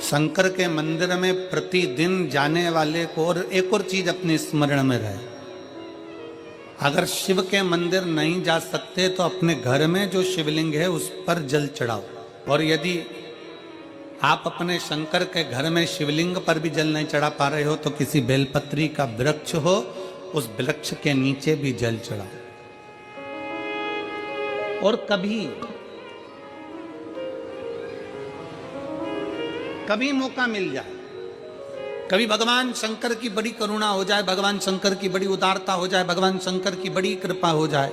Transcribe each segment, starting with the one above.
शंकर के मंदिर में प्रतिदिन जाने वाले को, और एक और चीज अपने स्मरण में रहे, अगर शिव के मंदिर नहीं जा सकते तो अपने घर में जो शिवलिंग है उस पर जल चढ़ाओ। और यदि आप अपने शंकर के घर में शिवलिंग पर भी जल नहीं चढ़ा पा रहे हो तो किसी बेलपत्री का वृक्ष हो, उस वृक्ष के नीचे भी जल चढ़ाओ। और कभी मौका मिल जाए, कभी भगवान शंकर की बड़ी करुणा हो जाए, भगवान शंकर की बड़ी उदारता हो जाए, भगवान शंकर की बड़ी कृपा हो जाए,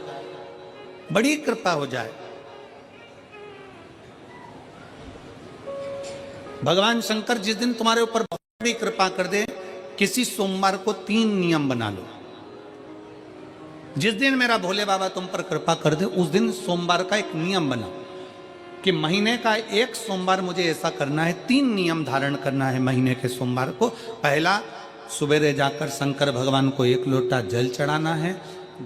बड़ी कृपा हो जाए, भगवान शंकर जिस दिन तुम्हारे ऊपर बहुत बड़ी कृपा कर दे, किसी सोमवार को 3 नियम बना लो। जिस दिन मेरा भोले बाबा तुम पर कृपा कर दे उस दिन सोमवार का एक नियम बनाओ कि महीने का एक सोमवार मुझे ऐसा करना है, 3 नियम धारण करना है महीने के सोमवार को। पहला, सुबेरे जाकर शंकर भगवान को 1 लोटा जल चढ़ाना है।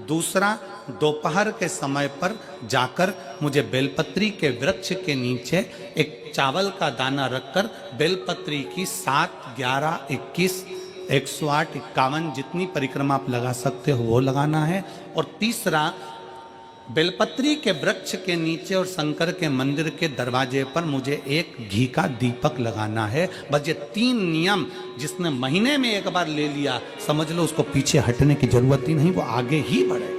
दूसरा, दोपहर के समय पर जाकर मुझे बेलपत्री के वृक्ष के नीचे एक चावल का दाना रखकर बेलपत्री की 7, 11, 21, 108, 51 जितनी परिक्रमा आप लगा सकते हो वो लगाना है। और तीसरा, बेलपत्री के वृक्ष के नीचे और शंकर के मंदिर के दरवाजे पर मुझे एक घी का दीपक लगाना है। बस ये 3 नियम जिसने महीने में एक बार ले लिया, समझ लो उसको पीछे हटने की जरूरत ही नहीं, वो आगे ही बढ़े।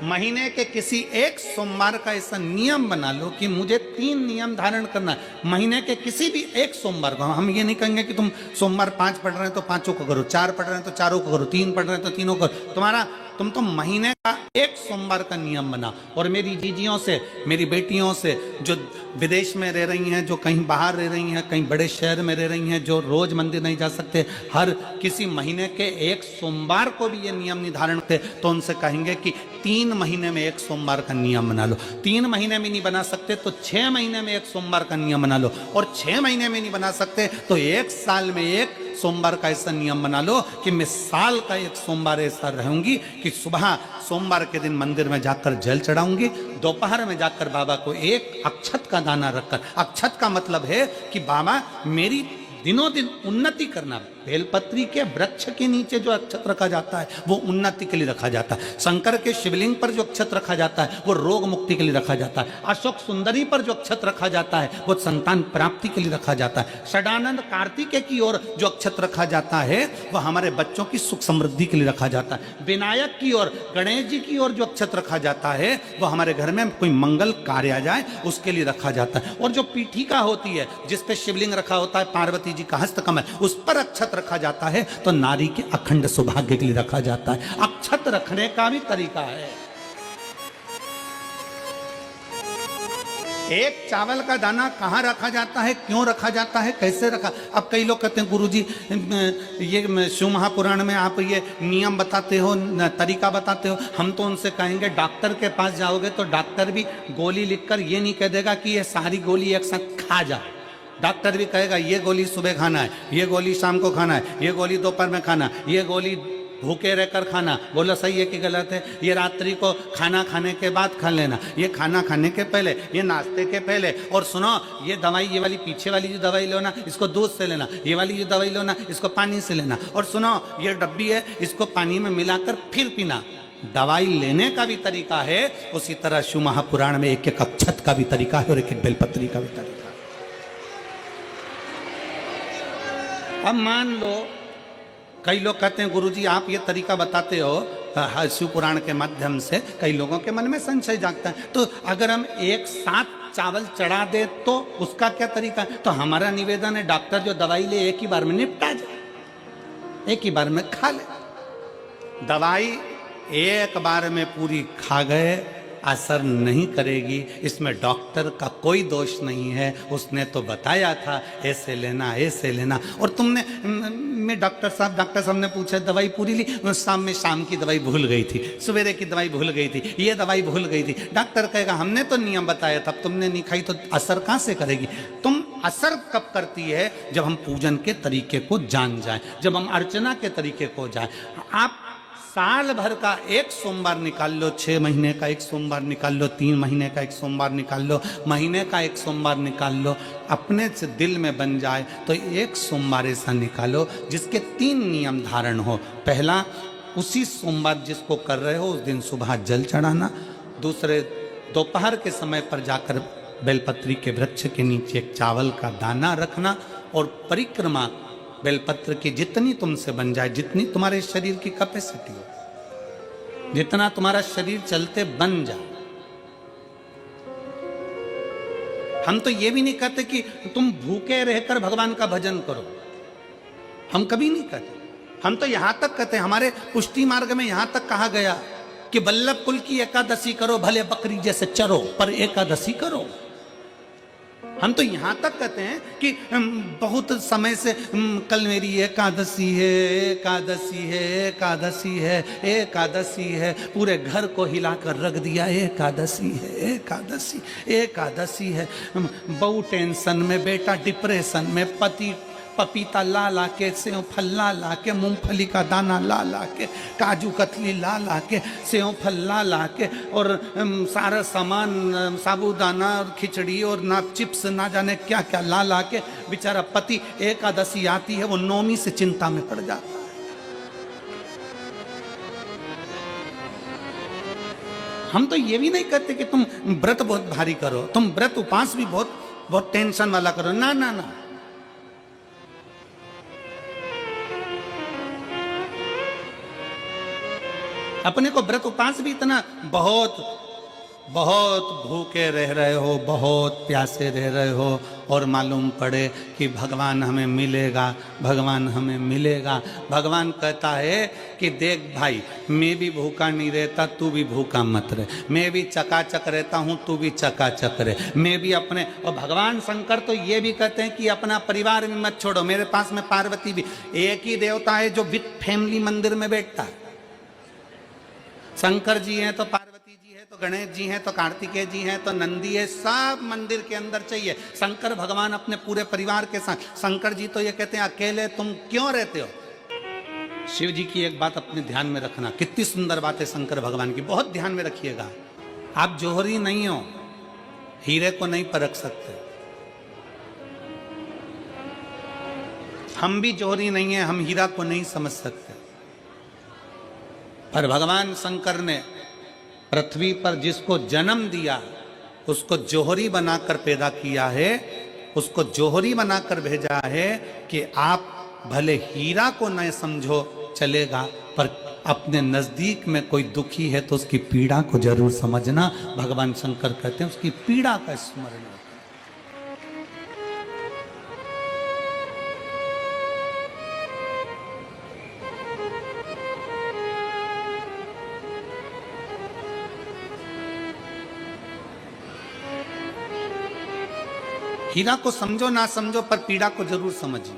महीने के किसी एक सोमवार का ऐसा नियम बना लो कि मुझे 3 नियम धारण करना है महीने के किसी भी एक सोमवार को। हम ये नहीं कहेंगे कि तुम सोमवार 5 पढ़ रहे हैं तो 5 को करो, 4 पढ़ रहे हैं तो 4 को करो, 3 पढ़ रहे हैं तो 3 को करो। तुम तो महीने का एक सोमवार का नियम बना। और मेरी जीजियों से, मेरी बेटियों से जो विदेश में रह रही हैं, जो कहीं बाहर रह रही हैं, कहीं बड़े शहर में रह रही हैं, जो रोज मंदिर नहीं जा सकते, हर किसी महीने के एक सोमवार को भी ये नियम निर्धारण करते, तो उनसे कहेंगे कि 3 महीने में एक सोमवार का नियम बना लो। 3 महीने में नहीं बना सकते तो 6 महीने में एक सोमवार का नियम बना लो। और 6 महीने में नहीं बना सकते तो 1 साल में एक सोमवार का ऐसा नियम बना लो कि मैं साल का एक सोमवार ऐसा रहूंगी कि सुबह सोमवार के दिन मंदिर में जाकर जल चढ़ाऊंगी, दोपहर में जाकर बाबा को एक अक्षत का दाना रखकर, अक्षत का मतलब है कि बाबा मेरी दिनों दिन उन्नति करना। बेलपत्री के वृक्ष के नीचे जो अक्षत रखा जाता है वो उन्नति के लिए रखा जाता है। शंकर के शिवलिंग पर जो अक्षत रखा जाता है वो रोग मुक्ति के लिए रखा जाता है। अशोक सुंदरी पर जो अक्षत रखा जाता है वो संतान प्राप्ति के लिए रखा जाता है। षडानंद कार्तिकेय की ओर जो अक्षत रखा जाता है वह हमारे बच्चों की सुख समृद्धि के लिए रखा जाता है। विनायक की ओर, गणेश जी की ओर जो अक्षत रखा जाता है वह हमारे घर में कोई मंगल कार्य आ जाए उसके लिए रखा जाता है। और जो पीठिका होती है जिसपे शिवलिंग रखा होता है, पार्वती जी का हस्तकमल, उस पर अक्षत रखा जाता है तो नारी के अखंड सौभाग्य के लिए रखा जाता है। अक्षत रखने का भी तरीका है। एक चावल का दाना कहाँ रखा जाता है, क्यों रखा जाता है, कैसे रखा। अब कई लोग कहते हैं गुरुजी ये शिव महापुराण में आप ये नियम बताते हो, तरीका बताते हो। हम तो उनसे कहेंगे डॉक्टर के पास जाओगे तो डॉक्टर भी गोली लिखकर ये नहीं कह देगा कि ये सारी गोली एक साथ खा जा। डॉक्टर भी कहेगा ये गोली सुबह खाना है, ये गोली शाम को खाना है, ये गोली दोपहर में खाना, ये गोली भूखे रहकर खाना। बोलो सही है कि गलत है? ये रात्रि को खाना खाने के बाद खा लेना, ये खाना खाने के पहले, ये नाश्ते के पहले। और सुनो, ये दवाई, ये वाली पीछे वाली जो दवाई लो ना इसको दूध से लेना, ये वाली जो दवाई लो ना इसको पानी से लेना। और सुनो, ये डब्बी है इसको पानी में मिलाकर फिर पीना। दवाई लेने का भी तरीका है, उसी तरह शिव महापुराण में एक एक अक्षत का भी तरीका है और एक एक बेलपत्री का भी तरीका है। अब मान लो कई लोग कहते हैं गुरुजी आप ये तरीका बताते हो शिव पुराण के माध्यम से, कई लोगों के मन में संशय जागता है, तो अगर हम एक साथ चावल चढ़ा दे तो उसका क्या तरीका है? तो हमारा निवेदन है डॉक्टर जो दवाई ले एक ही बार में निपटा जाए, एक ही बार में खा ले। दवाई एक बार में पूरी खा गए असर नहीं करेगी, इसमें डॉक्टर का कोई दोष नहीं है। उसने तो बताया था ऐसे लेना, ऐसे लेना। और तुमने मैं डॉक्टर साहब ने पूछा दवाई पूरी ली, शाम की दवाई भूल गई थी, सवेरे की दवाई भूल गई थी, ये दवाई भूल गई थी। डॉक्टर कहेगा हमने तो नियम बताया था, तुमने नहीं खाई तो असर कहाँ से करेगी? तुम असर कब करती है? जब हम पूजन के तरीके को जान जाएं, जब हम अर्चना के तरीके को जाएं। आप साल भर का एक सोमवार निकाल लो, 6 महीने का एक सोमवार निकाल लो, 3 महीने का एक सोमवार निकाल लो, महीने का एक सोमवार निकाल लो, अपने से दिल में बन जाए तो एक सोमवार ऐसा निकालो जिसके 3 नियम धारण हो। पहला, उसी सोमवार जिसको कर रहे हो उस दिन सुबह जल चढ़ाना। दूसरे, दोपहर के समय पर जाकर बेलपत्री के वृक्ष के नीचे एक चावल का दाना रखना। और परिक्रमा बेलपत्र की जितनी तुमसे बन जाए, जितनी तुम्हारे शरीर की कैपेसिटी हो, जितना तुम्हारा शरीर चलते बन जाए। हम तो ये भी नहीं कहते कि तुम भूखे रहकर भगवान का भजन करो, हम कभी नहीं कहते। हम तो यहां तक कहते हैं, हमारे पुष्टि मार्ग में यहां तक कहा गया कि वल्लभ कुल की एकादशी करो, भले बकरी जैसे चरो पर एकादशी करो। हम तो यहां तक कहते हैं कि बहुत समय से कल मेरी एकादशी है, एकादशी है, एकादशी है, एकादशी है, पूरे घर को हिलाकर रख दिया, एकादशी है, एकादशी, एकादशी है। बहू टेंशन में, बेटा डिप्रेशन में, पति पपीता ला ला के, सेव फल ला ला के, मूंगफली का दाना ला ला के, काजू कतली ला ला के, सेव फल ला ला के, और सारा सामान, साबूदाना और खिचड़ी और ना चिप्स ना जाने क्या क्या ला ला के, बेचारा पति एकादशी आती है वो नौमी से चिंता में पड़ जाता है। हम तो ये भी नहीं कहते कि तुम व्रत बहुत भारी करो, तुम व्रत उपास भी बहुत बहुत टेंशन वाला करो, ना ना ना। अपने को व्रत उपास भी इतना बहुत बहुत भूखे रह रहे हो, बहुत प्यासे रह रहे हो, और मालूम पड़े कि भगवान हमें मिलेगा, भगवान हमें मिलेगा। भगवान कहता है कि देख भाई, मैं भी भूखा नहीं रहता, तू भी भूखा मत रहे, मैं भी चकाचक रहता हूँ, तू भी चकाचक रहे, मैं भी अपने। और भगवान शंकर तो ये भी कहते हैं कि अपना परिवार भी मत छोड़ो। मेरे पास में पार्वती भी, एक ही देवता है जो विद फैमिली मंदिर में बैठता है। शंकर जी हैं तो पार्वती जी है, तो गणेश जी हैं, तो कार्तिकेय जी हैं, तो नंदी है, सब मंदिर के अंदर चाहिए। शंकर भगवान अपने पूरे परिवार के साथ। शंकर जी तो ये कहते हैं अकेले तुम क्यों रहते हो। शिव जी की एक बात अपने ध्यान में रखना, कितनी सुंदर बात है शंकर भगवान की, बहुत ध्यान में रखिएगा। आप जौहरी नहीं हो, हीरे को नहीं परख सकते। हम भी जौहरी नहीं है, हम हीरा को नहीं समझ सकते। पर भगवान शंकर ने पृथ्वी पर जिसको जन्म दिया उसको जौहरी बनाकर पैदा किया है, उसको जौहरी बनाकर भेजा है कि आप भले हीरा को न समझो चलेगा, पर अपने नजदीक में कोई दुखी है तो उसकी पीड़ा को जरूर समझना। भगवान शंकर कहते हैं उसकी पीड़ा का स्मरण। हीरा को समझो ना समझो, पर पीड़ा को जरूर समझिए।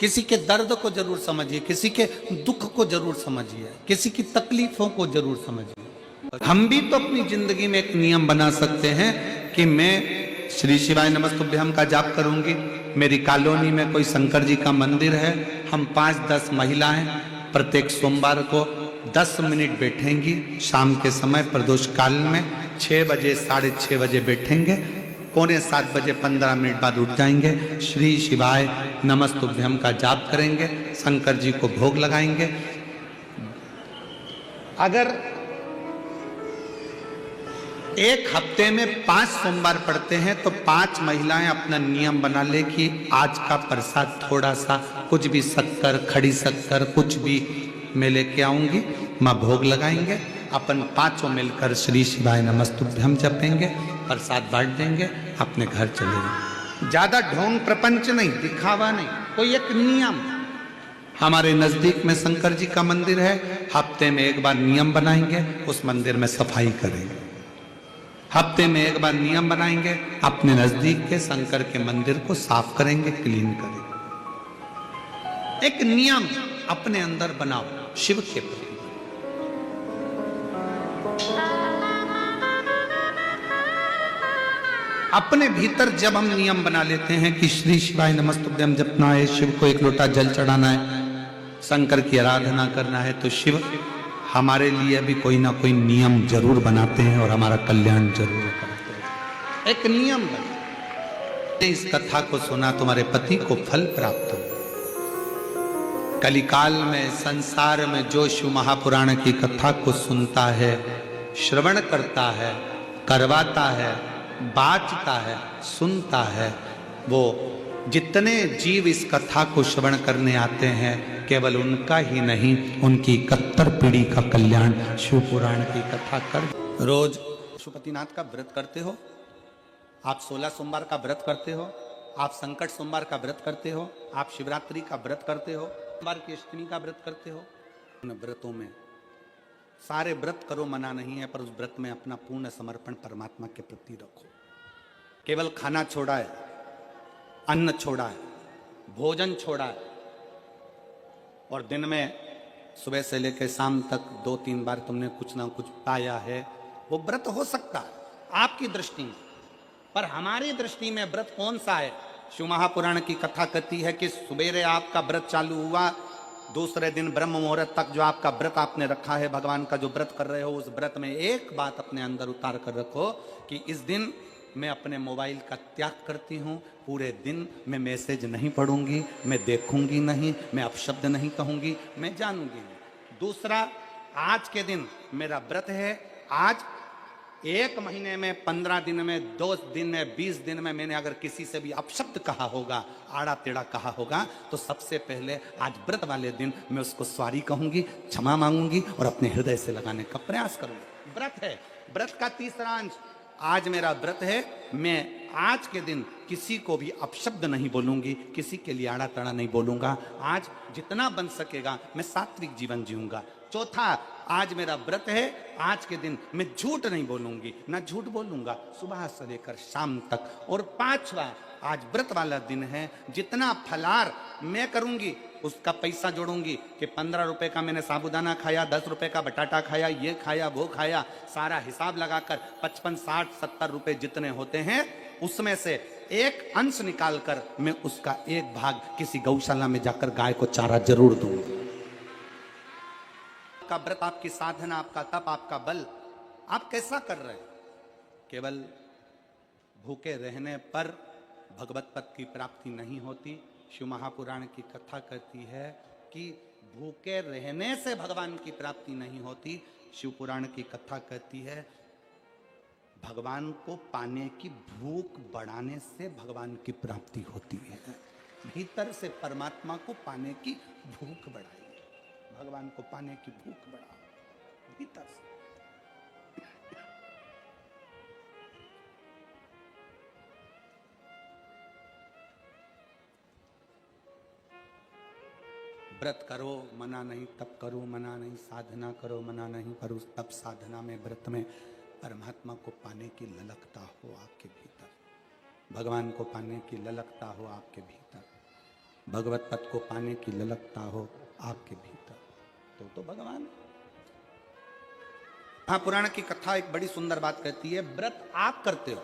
किसी के दर्द को जरूर समझिए, किसी के दुख को जरूर समझिए, किसी की तकलीफों को जरूर समझिए। हम भी तो अपनी जिंदगी में एक नियम बना सकते हैं कि मैं श्री शिवाय नमस्तुभ्यम का जाप करूंगी। मेरी कॉलोनी में कोई शंकर जी का मंदिर है, हम 5-10 महिलाएं प्रत्येक सोमवार को 10 मिनट बैठेंगी। शाम के समय प्रदोष काल में 6 बजे 6:30 बजे बैठेंगे, 6:45 बजे 15 मिनट बाद उठ जाएंगे, श्री शिवाय नमस्तुभ्यम का जाप करेंगे, शंकर जी को भोग लगाएंगे। अगर एक हफ्ते में 5 सोमवार पड़ते हैं तो 5 महिलाएं अपना नियम बना ले कि आज का प्रसाद थोड़ा सा, कुछ भी शक्कर, खड़ी शक्कर, कुछ भी मैं लेके आऊंगी, माँ भोग लगाएंगे, अपन 5 मिलकर श्री शिवाय नमस्तुभ्यम जपेंगे, प्रसाद बांट देंगे, अपने घर चले जाएंगे। ज्यादा ढोंग प्रपंच नहीं, दिखावा नहीं, कोई एक नियम। हमारे नजदीक में शंकर जी का मंदिर है, हफ्ते में एक बार नियम बनाएंगे, उस मंदिर में सफाई करेंगे। हफ्ते में एक बार नियम बनाएंगे, अपने नजदीक के शंकर के मंदिर को साफ करेंगे, क्लीन करेंगे। एक नियम अपने अंदर बनाओ शिव के प्रति। अपने भीतर जब हम नियम बना लेते हैं कि श्री शिवाय नमस्तुभ्यम जपना है, शिव को एक लोटा जल चढ़ाना है, शंकर की आराधना करना है तो शिव हमारे लिए भी कोई ना कोई नियम जरूर बनाते हैं और हमारा कल्याण जरूर करते हैं। एक नियम बना, इस कथा को सुना तुम्हारे पति को फल प्राप्त हो। कलिकाल में संसार में जो शिव महापुराण की कथा को सुनता है, श्रवण करता है, करवाता है, बाँचता है, सुनता है, वो जितने जीव इस कथा को श्रवण करने आते हैं, केवल उनका ही नहीं, उनकी 71 पीढ़ी का कल्याण शिव पुराण की कथा कर। रोज पशुपतिनाथ का व्रत करते हो आप, 16 सोमवार का व्रत करते हो आप, संकट सोमवार का व्रत करते हो आप, शिवरात्रि का व्रत करते हो, सोमवार की अष्टमी का व्रत करते हो। उन व्रतों में सारे व्रत करो, मना नहीं है, पर उस व्रत में अपना पूर्ण समर्पण परमात्मा के प्रति रखो। केवल खाना छोड़ा है, अन्न छोड़ा है, भोजन छोड़ा है, और दिन में सुबह से लेकर शाम तक 2-3 बार तुमने कुछ ना कुछ पाया है, वो व्रत हो सकता है आपकी दृष्टि में, पर हमारी दृष्टि में व्रत कौन सा है? शिव महापुराण की कथा कहती है कि सुबेरे आपका व्रत चालू हुआ, दूसरे दिन ब्रह्म मुहूर्त तक जो आपका व्रत आपने रखा है, भगवान का जो व्रत कर रहे हो, उस व्रत में एक बात अपने अंदर उतार कर रखो कि इस दिन मैं अपने मोबाइल का त्याग करती हूँ, पूरे दिन मैं मैसेज नहीं पढ़ूंगी, मैं देखूंगी नहीं, मैं अपशब्द नहीं कहूंगी, मैं जानूंगी नहीं। दूसरा, आज के दिन मेरा व्रत है, आज 1 महीने में, 15 दिन में, 2 दिन में, 20 दिन में मैंने अगर किसी से भी अपशब्द कहा होगा, आड़ा टेढ़ा कहा होगा, तो सबसे पहले आज व्रत वाले दिन मैं उसको सॉरी कहूंगी, क्षमा मांगूंगी और अपने हृदय से लगाने का प्रयास करूंगी। व्रत है। व्रत का तीसरा अंश, आज मेरा व्रत है, मैं आज के दिन किसी को भी अपशब्द नहीं बोलूंगी, किसी के लिए आड़ा टेढ़ा नहीं बोलूंगा, आज जितना बन सकेगा मैं सात्विक जीवन जीऊंगा। चौथा, आज मेरा व्रत है, आज के दिन मैं झूठ नहीं बोलूंगी, ना झूठ बोलूंगा सुबह से लेकर शाम तक। और 5वां, आज व्रत वाला दिन है, जितना फलार मैं करूंगी उसका पैसा जोड़ूंगी कि 15 रुपए का मैंने साबुदाना खाया, 10 रुपए का बटाटा खाया, ये खाया, वो खाया, सारा हिसाब लगाकर 55, 60, 70 रुपए जितने होते हैं, उसमें से एक अंश निकालकर मैं उसका एक भाग किसी गौशाला में जाकर गाय को चारा जरूर दूंगी। आपका व्रत, आपकी साधना, आपका तप, आपका बल, आप कैसा कर रहे हैं? केवल भूखे रहने पर भगवत पद की प्राप्ति नहीं होती। शिव महापुराण की कथा कहती है कि भूखे रहने से भगवान की प्राप्ति नहीं होती। शिव पुराण की कथा कहती है भगवान को पाने की भूख बढ़ाने से भगवान की प्राप्ति होती है। भीतर से परमात्मा को पाने की भूख बढ़ाइए, भगवान को पाने की भूख बढ़ाओ भीतर से। व्रत करो, मना नहीं, तप करो, मना नहीं, साधना करो, मना नहीं, पर उस तप साधना में, व्रत में परमात्मा को पाने की ललकता हो आपके भीतर, भगवान को पाने की ललकता हो आपके भीतर, भगवत पद को पाने की ललकता हो आपके भीतर, तो भगवान। हाँ, पुराण की कथा एक बड़ी सुंदर बात कहती है, व्रत आप करते हो,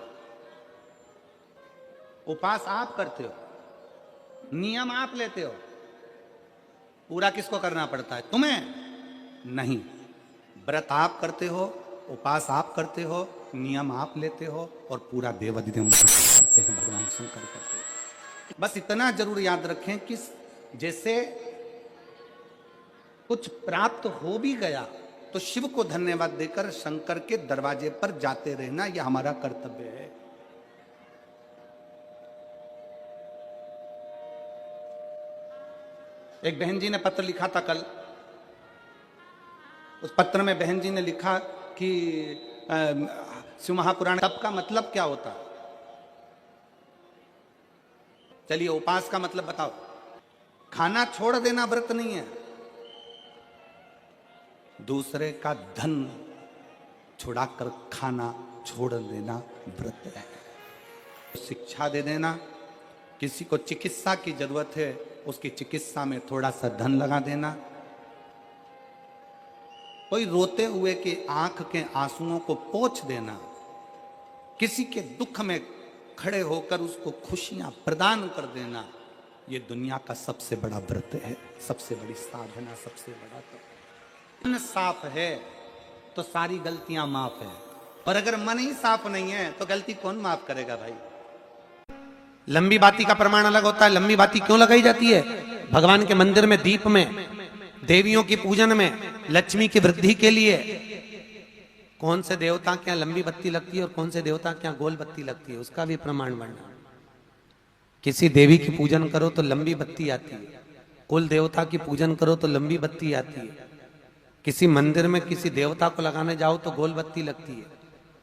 उपास आप करते हो, नियम आप लेते हो, पूरा किसको करना पड़ता है? तुम्हें नहीं। व्रत आप करते हो, उपास आप करते हो, नियम आप लेते हो, और पूरा देवाधिदेव करते हैं, भगवान शंकर करते हैं। बस इतना जरूर याद रखें कि जैसे कुछ प्राप्त हो भी गया तो शिव को धन्यवाद देकर शंकर के दरवाजे पर जाते रहना, यह हमारा कर्तव्य है। एक बहन जी ने पत्र लिखा था कल, उस पत्र में बहन जी ने लिखा कि शिव महापुराण तप का मतलब क्या होता है? चलिए, उपास का मतलब बताओ। खाना छोड़ देना व्रत नहीं है, दूसरे का धन छुड़ाकर खाना छोड़ देना व्रत है। शिक्षा दे देना, किसी को चिकित्सा की जरूरत है, उसकी चिकित्सा में थोड़ा सा धन लगा देना, कोई रोते हुए के आंख के आंसुओं को पोंछ देना, किसी के दुख में खड़े होकर उसको खुशियां प्रदान कर देना, ये दुनिया का सबसे बड़ा व्रत है, सबसे बड़ी साधना, सबसे बड़ा तो मन साफ है तो सारी गलतियां माफ है, और अगर मन ही साफ नहीं है तो गलती कौन माफ करेगा भाई। लंबी बाती का प्रमाण अलग होता है। लंबी बाती क्यों लगाई जाती है? भगवान के मंदिर में, दीप में, देवियों की पूजन में, लक्ष्मी की वृद्धि के लिए। कौन से देवता के यहाँ लंबी बत्ती लगती है और कौन से देवता के यहाँ गोल बत्ती लगती है, उसका भी प्रमाण बनना। किसी देवी की पूजन करो तो लंबी बत्ती आती है, कुल देवता की पूजन करो तो लंबी बत्ती आती है। किसी मंदिर में किसी देवता को लगाने जाओ तो गोल बत्ती लगती है,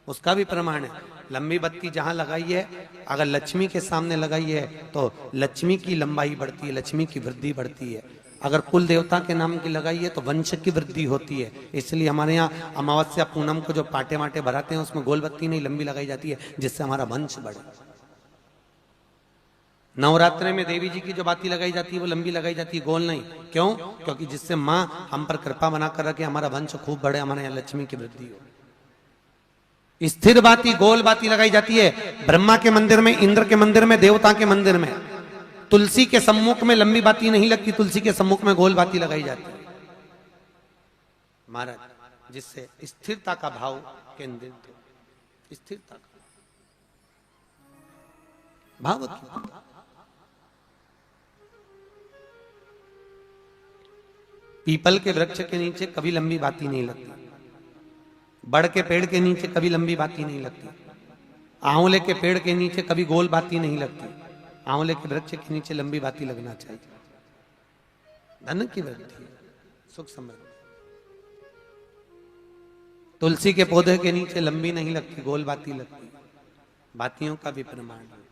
उसका भी प्रमाण है। लंबी बत्ती जहां लगाई है, अगर लक्ष्मी के सामने लगाई है तो लक्ष्मी की लंबाई बढ़ती है, लक्ष्मी की वृद्धि बढ़ती है। अगर कुल देवता के नाम की लगाई है तो वंश की वृद्धि होती है। इसलिए हमारे यहाँ अमावस्या पूनम को जो पाटे माटे भराते हैं उसमें गोल बत्ती नहीं लंबी लगाई जाती है, जिससे हमारा वंश बढ़े। नवरात्रि में देवी जी की जो बाती लगाई जाती है वो लंबी लगाई जाती है, गोल नहीं। क्यों? क्योंकि जिससे माँ हम पर कृपा बना कर रखे, हमारा वंश खूब बढ़े, हमारे यहाँ लक्ष्मी की वृद्धि हो। स्थिर बाती, गोल बाती लगाई जाती है ब्रह्मा के मंदिर में, इंद्र के मंदिर में, देवता के मंदिर में। तुलसी के सम्मुख में लंबी बाती नहीं लगती, तुलसी के सम्मुख में गोल बाती लगाई जाती है महाराज, जिससे स्थिरता का भाव केंद्रित हो। स्थिरता का भाव पीपल के वृक्ष के नीचे कभी लंबी बाती नहीं लगती, बड़ के पेड़ के नीचे कभी लंबी बाती नहीं लगती, आंवले के पेड़ के नीचे कभी गोल बाती नहीं लगती। आंवले के वृक्ष के नीचे लंबी बाती लगना चाहिए। धन की वृद्धि, सुख समृद्धि। तुलसी के पौधे के नीचे लंबी नहीं लगती, गोल बाती लगती। बातियों का भी प्रमाण है।